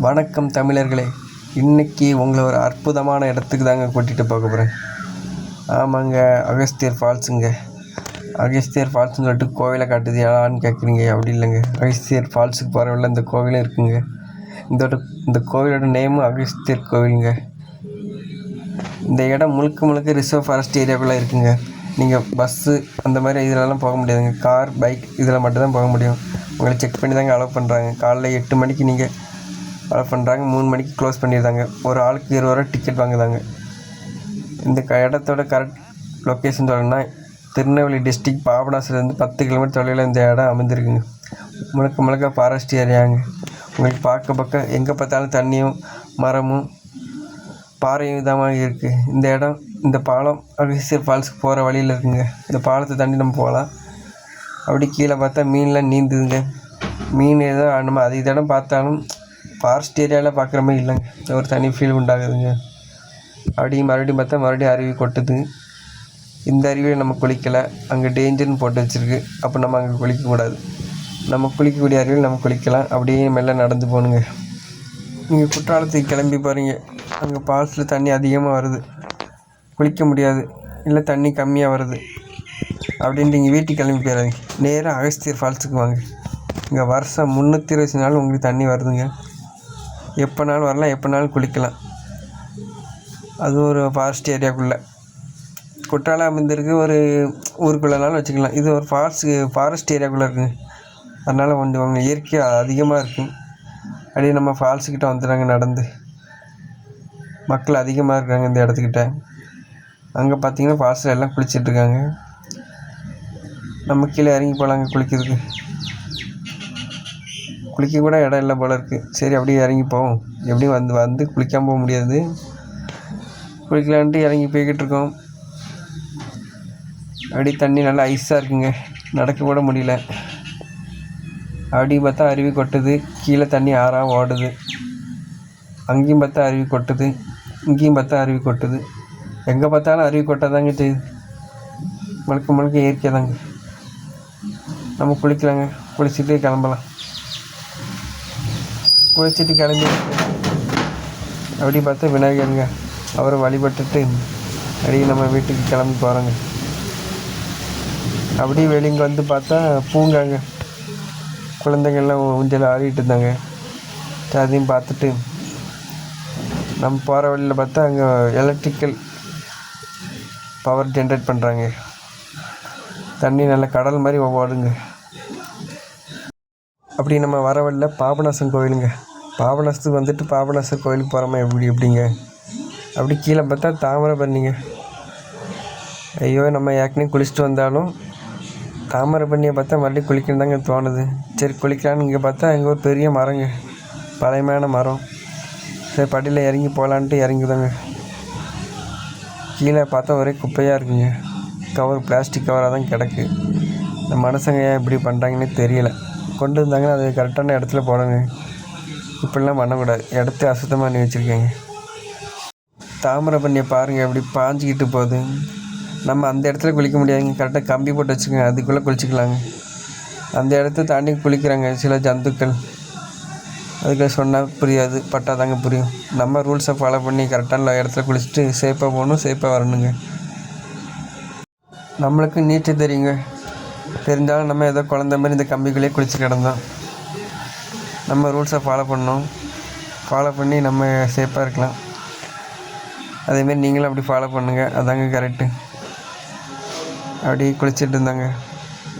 வணக்கம் தமிழர்களே. இன்றைக்கி உங்களை ஒரு அற்புதமான இடத்துக்கு தாங்க கூட்டிகிட்டு போக போகிறேன். ஆமாங்க, அகஸ்தியர் ஃபால்ஸுங்க. அகஸ்தியர் ஃபால்ஸுன்னு சொல்லிட்டு கோவிலை காட்டுது யாரான்னு கேட்குறீங்க. அப்படி இல்லைங்க, அகஸ்தியர் ஃபால்ஸுக்கு போகிற வழியில் இந்த கோவிலும் இருக்குங்க. இந்த கோவிலோட நேமும் அகஸ்தியர் கோவிலுங்க. இந்த இடம் முழுக்க ரிசர்வ் ஃபாரஸ்ட் ஏரியாக்குள்ளே இருக்குங்க. நீங்கள் பஸ்ஸு அந்த மாதிரி இதிலலாம் போக முடியாதுங்க. கார், பைக் இதில் மட்டும்தான் போக முடியும். உங்களை செக் பண்ணி தாங்க அலோவ் பண்ணுறாங்க. காலைல 8 மணிக்கு நீங்கள் அலோவ் பண்ணுறாங்க, 3 மணிக்கு க்ளோஸ் பண்ணிடுறாங்க. ஒரு ஆளுக்கு 20 ரூபா டிக்கெட் வாங்குதாங்க. இந்த இடத்தோட கரெக்ட் லொக்கேஷன் சொல்லணும்னா திருநெல்வேலி டிஸ்ட்ரிக்ட் பாபநாசத்துலேருந்து 10 கிலோமீட்டர் தொலைவில் இந்த இடம் அமைந்திருக்குங்க. முழுக்க ஃபாரஸ்ட் ஏரியாங்க. உங்களுக்கு பார்க்க எங்கே பார்த்தாலும் தண்ணியும் மரமும் பாறையும் இதமாக இருக்குது. இந்த இடம், இந்த பாலம் அகஸ்தியர் ஃபால்ஸுக்கு போகிற வழியில் இருக்குங்க. இந்த பாலத்தை தாண்டி நம்ம போகலாம். அப்படி கீழே பார்த்தா மீன்லாம் நீந்துதுங்க. மீன் ஏதோ நம்ம அது இடம் பார்த்தாலும் ஃபாரஸ்ட் ஏரியாவில் பார்க்குற மாதிரி இல்லைங்க. ஒரு தனி ஃபீல் உண்டாகுதுங்க. மறுபடியும் பார்த்தா மறுபடியும் அருவி கொட்டுது. இந்த அருவியில் நம்ம குளிக்கலை, அங்கே டேஞ்சர்னு போட்டு வச்சுருக்கு. அப்போ நம்ம அங்கே குளிக்கக்கூடாது. நம்ம குளிக்கக்கூடிய அருவியில் நம்ம குளிக்கலாம். அப்படியே மெல்ல நடந்து போகணுங்க. நீங்கள் குற்றாலத்துக்கு கிளம்பி போகிறீங்க, அங்கே ஃபால்ஸில் தண்ணி அதிகமாக வருது, குளிக்க முடியாது, இல்லை தண்ணி கம்மியாக வருது அப்படின்ட்டு நீங்கள் வீட்டுக்கு கிளம்பி போயிடாதீங்க. நேராக அகஸ்தியர் ஃபால்ஸுக்கு வாங்க. இங்கே வருஷம் 360 நாள் உங்களுக்கு தண்ணி வருதுங்க. எப்போனாலும் வரலாம், எப்போனாலும் குளிக்கலாம். அது ஒரு ஃபாரஸ்ட் ஏரியாக்குள்ளே. குற்றாலம் அமைந்திருக்கு ஒரு ஊருக்குள்ளனாலும் வச்சுக்கலாம். இது ஒரு ஃபாரஸ்ட் ஏரியாக்குள்ளே இருக்குங்க. அதனால் கொஞ்சம் இயற்கையாக அதிகமாக இருக்குது. அப்படியே நம்ம ஃபால்ஸுக்கிட்ட வந்துடுறாங்க நடந்து. மக்கள் அதிகமாக இருக்காங்க இந்த இடத்துக்கிட்ட. அங்கே பார்த்தீங்கன்னா ஃபால்ஸில் எல்லாம் குளிச்சிட்ருக்காங்க. நம்ம கீழே இறங்கி போகலாங்க குளிக்கிறதுக்கு. குளிக்க கூட இடம் இல்லை போல் இருக்குது. சரி, அப்படியே இறங்கி போவோம். எப்படியும் வந்து குளிக்காமல் போக முடியாது. குளிக்கலான்ட்டு இறங்கி போய்கிட்டு இருக்கோம். அப்படியே தண்ணி நல்லா ஐஸாக இருக்குங்க, நடக்க கூட முடியல. அப்படி பார்த்தா அருவி கொட்டுது, கீழே தண்ணி ஆறாக ஓடுது. அங்கேயும் பார்த்தா அருவி கொட்டுது, இங்கேயும் பார்த்தா அருவி கொட்டுது. எங்கே பார்த்தாலும் அருவி கொட்டாதாங்க செய்யுது. முழுக்க இயற்கை தாங்க. நம்ம குளிக்கலாங்க. குளிச்சுட்டு கிளம்பலாம். குளிச்சுட்டு கிளம்பி அப்படி பார்த்தா விநாயகருங்க. அவரை வழிபட்டுட்டு அப்படியே நம்ம வீட்டுக்கு கிளம்பி போகிறோங்க. அப்படியே வெளிங்க வந்து பார்த்தா பூங்காங்க. குழந்தைங்கள்லாம் ஊஞ்சல் ஆடிட்டு இருந்தாங்க. அதையும் பார்த்துட்டு நம்ம போகிற வழியில் பார்த்தா அங்கே எலக்ட்ரிக்கல் பவர் ஜென்ரேட் பண்ணுறாங்க. தண்ணி நல்ல கடல் மாதிரி ஓடுங்க. அப்படி நம்ம வர வழியில் பாபநாசம் கோவிலுங்க. பாபநாசத்துக்கு வந்துட்டு பாபநாசர் கோவிலுக்கு போகிறோமா எப்படிங்க. அப்படி கீழே பார்த்தா தாமிரபரணிங்க. ஐயோ, நம்ம ஏற்கனவே குளிச்சுட்டு வந்தாலும் தாமிரபரணியை பார்த்தா மறுபடியும் குளிக்கணும் தாங்க தோணுது. சரி குளிக்கலான்னு இங்கே பார்த்தா இங்கே ஒரு பெரிய மரங்க, பழைமையான மரம். சரி படியில் இறங்கி போகலான்ட்டு இறங்குதாங்க. கீழே பார்த்தா ஒரே குப்பையாக இருக்குங்க. பிளாஸ்டிக் கவராக தான் கிடக்கு. இந்த மனுஷங்க ஏன் இப்படி பண்ணுறாங்கன்னே தெரியலை. கொண்டு வந்தாங்கன்னா அது கரெக்டான இடத்துல போடணுங்க. இப்படிலாம் பண்ணக்கூடாது. இடத்த அசுத்தமாக பண்ணி வச்சுருக்கேங்க. தாமிரபரணியை பாருங்கள், எப்படி பாஞ்சிக்கிட்டு போகுது. நம்ம அந்த இடத்துல குளிக்க முடியாதுங்க. கரெக்டாக கம்பி போட்டு வச்சுக்கோங்க, அதுக்குள்ளே குளிச்சிக்கலாங்க. அந்த இடத்த தாண்டி குளிக்கிறாங்க சில ஜந்துக்கள். அதுக்கு சொன்னால் புரியாது, பட்டாதாங்க புரியும். நம்ம ரூல்ஸை ஃபாலோ பண்ணி கரெக்டான இடத்துல குளிச்சுட்டு சேஃபாக போகணும், சேஃபாக வரணுங்க. நம்மளுக்கு நீச்சல் தெரியுங்க. தெரிஞ்சாலும் நம்ம ஏதோ குழந்த மாதிரி இந்த கம்பிக்குள்ளே குளிச்சு கிடந்தோம். நம்ம ரூல்ஸை ஃபாலோ பண்ணோம். ஃபாலோ பண்ணி நம்ம சேஃபாக இருக்கலாம். அதேமாரி நீங்களும் அப்படி ஃபாலோ பண்ணுங்கள், அதாங்க கரெக்டு. அப்படி குளிச்சுட்டு இருந்தாங்க.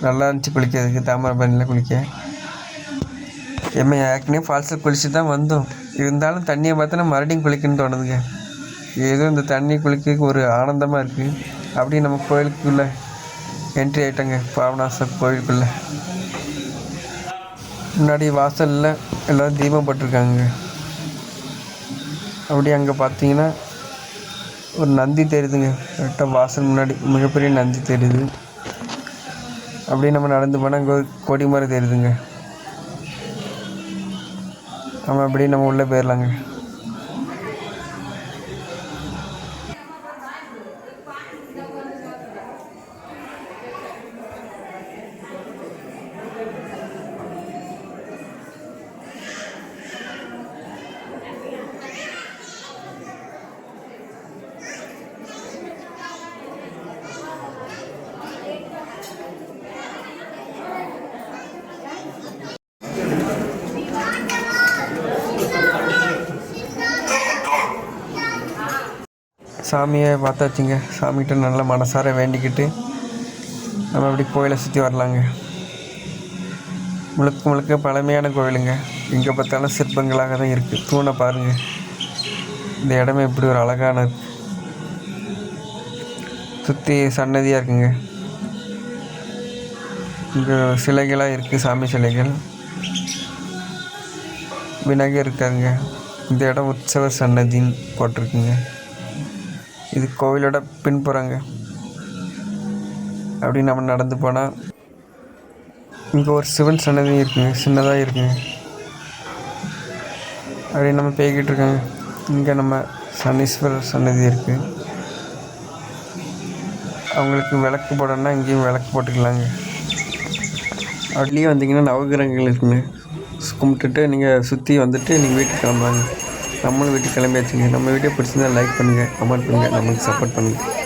நல்லா இருந்துச்சு குளிக்கிறதுக்கு, தாமிரபரணியில் குளிக்க. ஏற்கனவே ஃபால்ஸில் குளிச்சுட்டு தான் வந்தோம். இருந்தாலும் தண்ணியை பார்த்தோன்னா மறுபடியும் குளிக்கணும்னு தோணுதுங்க. ஏதோ இந்த தண்ணி குளிக்க ஒரு ஆனந்தமாக இருக்குது. அப்படியே நம்ம கோயிலுக்குள்ளே என்ட்ரி ஆகிட்டோங்க. பாபநாசர் கோயிலுக்குள்ளே முன்னாடி வாசலில் எல்லோரும் தீபம் போட்டிருக்காங்க. அப்படியே அங்கே பார்த்தீங்கன்னா ஒரு நந்தி தெரியுதுங்க. கரெக்டாக வாசல் முன்னாடி மிகப்பெரிய நந்தி தெரியுது. அப்படியே நம்ம நடந்து போனால் அங்கே ஒரு கொடி மாதிரி தெரியுதுங்க. அப்படியே நம்ம உள்ளே போயிடலாங்க. சாமியை பார்த்தாச்சுங்க. சாமிகிட்ட நல்லா மனசார வேண்டிக்கிட்டு நம்ம அப்படி கோயிலை சுற்றி வரலாங்க. முழுக்க முழுக்க பழமையான கோயிலுங்க. எங்கே பார்த்தாலும் சிற்பங்களாக தான் இருக்குது. தூணை பாருங்கள். இந்த இடமே இப்படி ஒரு அழகான சுற்றி சன்னதியாக இருக்குங்க. இங்கே சிலைகளாக இருக்குது, சாமி சிலைகள். விநாயகர் இருக்காருங்க. இந்த இடம் உற்சவ சன்னதின்னு போட்டிருக்குங்க. இது கோவிலோட பின்புறங்க. அப்படி நம்ம நடந்து போனால் இங்கே ஒரு சிவன் சன்னதி இருக்குங்க, சின்னதாக இருக்குங்க. அப்படி நம்ம போய்கிட்டு இருக்கோங்க. இங்கே நம்ம சனீஸ்வரர் சன்னதி இருக்குது. அவங்களுக்கு விளக்கு போடணுன்னா இங்கேயும் விளக்கு போட்டுக்கலாங்க. அப்படியே வந்தீங்கன்னா நவகிரகங்கள் இருக்குங்க. கும்பிட்டுட்டு நீங்கள் சுற்றி வந்துட்டு நீங்கள் வீட்டுக்கு கிளம்புவாங்க. நம்மளும் வீட்டுக்கு கிளம்பியாச்சுங்க. நம்ம வீடியோ பிடிச்சிருந்தா லைக் பண்ணுங்கள், கமெண்ட் பண்ணுங்கள், நமக்கு சப்போர்ட் பண்ணுங்கள்.